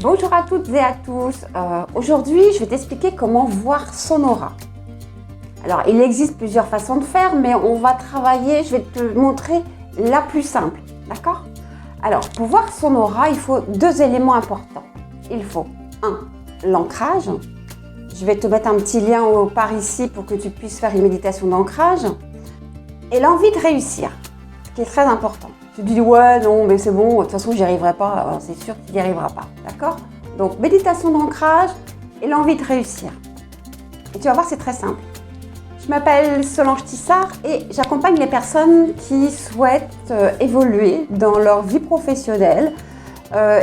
Bonjour à toutes et à tous. Aujourd'hui, je vais t'expliquer comment voir son aura. Alors, il existe plusieurs façons de faire, mais on va travailler, je vais te montrer la plus simple, d'accord? Alors, pour voir son aura, il faut deux éléments importants. Il faut, l'ancrage. Je vais te mettre un petit lien par ici pour que tu puisses faire une méditation d'ancrage. Et l'envie de réussir, ce qui est très important. Tu te dis, ouais, non, mais c'est bon, de toute façon, j'y arriverai pas. C'est sûr que tu n'y arriveras pas, d'accord? Donc, méditation d'ancrage et l'envie de réussir. Et tu vas voir, c'est très simple. Je m'appelle Solange Tissard et j'accompagne les personnes qui souhaitent évoluer dans leur vie professionnelle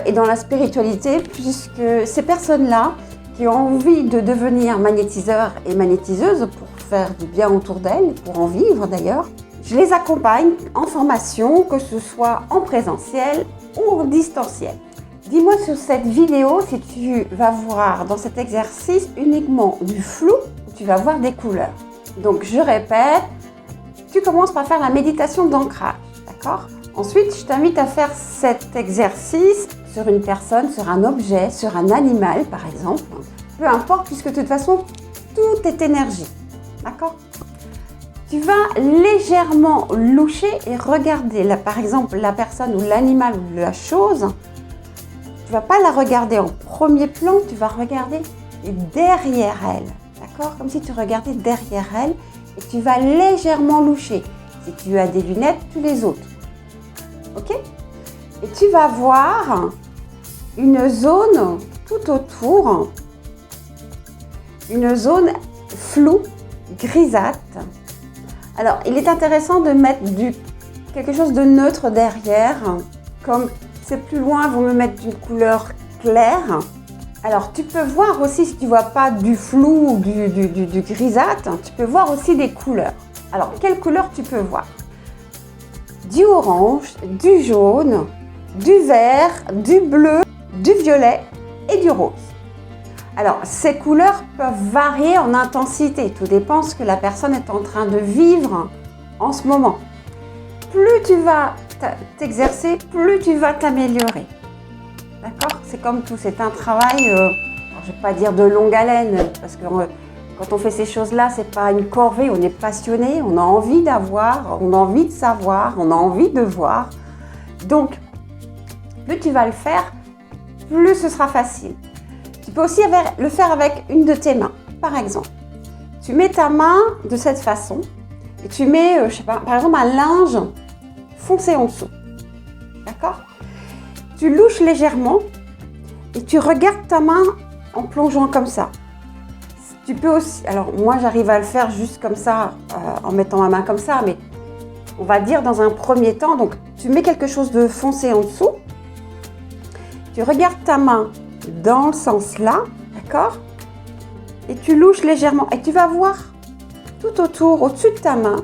et dans la spiritualité, puisque ces personnes-là qui ont envie de devenir magnétiseurs et magnétiseuses pour faire du bien autour d'elles, pour en vivre d'ailleurs, je les accompagne en formation, que ce soit en présentiel ou en distanciel. Dis-moi sur cette vidéo si tu vas voir dans cet exercice uniquement du flou ou tu vas voir des couleurs. Donc je répète, tu commences par faire la méditation d'ancrage, d'accord? Ensuite, je t'invite à faire cet exercice sur une personne, sur un objet, sur un animal par exemple. Peu importe, puisque de toute façon, tout est énergie, d'accord? Tu vas légèrement loucher et regarder, là, par exemple, la personne ou l'animal ou la chose. Tu ne vas pas la regarder en premier plan, tu vas regarder derrière elle, d'accord? Comme si tu regardais derrière elle et tu vas légèrement loucher. Si tu as des lunettes, tu les ôtes, ok? Et tu vas voir une zone tout autour, une zone floue, grisâtre. Alors, il est intéressant de mettre quelque chose de neutre derrière, comme c'est plus loin, vous me mettre d'une couleur claire. Alors, tu peux voir aussi, si tu ne vois pas du flou ou du grisâtre, tu peux voir aussi des couleurs. Alors, quelles couleurs tu peux voir? Du orange, du jaune, du vert, du bleu, du violet et du rose. Alors, ces couleurs peuvent varier en intensité. Tout dépend de ce que la personne est en train de vivre en ce moment. Plus tu vas t'exercer, plus tu vas t'améliorer. D'accord? C'est comme tout, c'est un travail, je ne vais pas dire de longue haleine, parce que quand on fait ces choses-là, ce n'est pas une corvée, on est passionné, on a envie d'avoir, on a envie de savoir, on a envie de voir. Donc, plus tu vas le faire, plus ce sera facile. Tu peux aussi le faire avec une de tes mains. Par exemple, tu mets ta main de cette façon et tu mets, je sais pas, par exemple un linge foncé en dessous. D'accord? Tu louches légèrement et tu regardes ta main en plongeant comme ça. Tu peux aussi, alors moi j'arrive à le faire juste comme ça, en mettant ma main comme ça, mais on va dire dans un premier temps, donc tu mets quelque chose de foncé en dessous, tu regardes ta main dans le sens là, d'accord? Et tu louches légèrement et tu vas voir tout autour, au-dessus de ta main,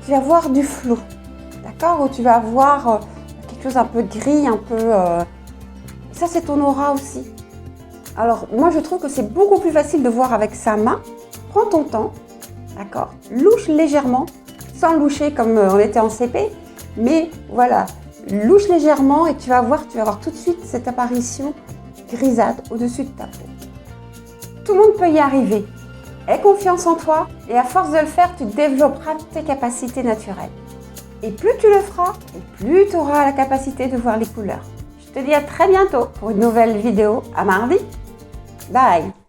tu vas voir du flou, d'accord? Ou tu vas voir quelque chose un peu gris, un peu... Ça, c'est ton aura aussi. Alors, moi, je trouve que c'est beaucoup plus facile de voir avec sa main. Prends ton temps, d'accord? Louche légèrement, sans loucher comme on était en CP, mais voilà, louche légèrement et tu vas voir tout de suite cette apparition grisâtre au-dessus de ta peau. Tout le monde peut y arriver. Aie confiance en toi et à force de le faire, tu développeras tes capacités naturelles. Et plus tu le feras, et plus tu auras la capacité de voir les couleurs. Je te dis à très bientôt pour une nouvelle vidéo à mardi. Bye!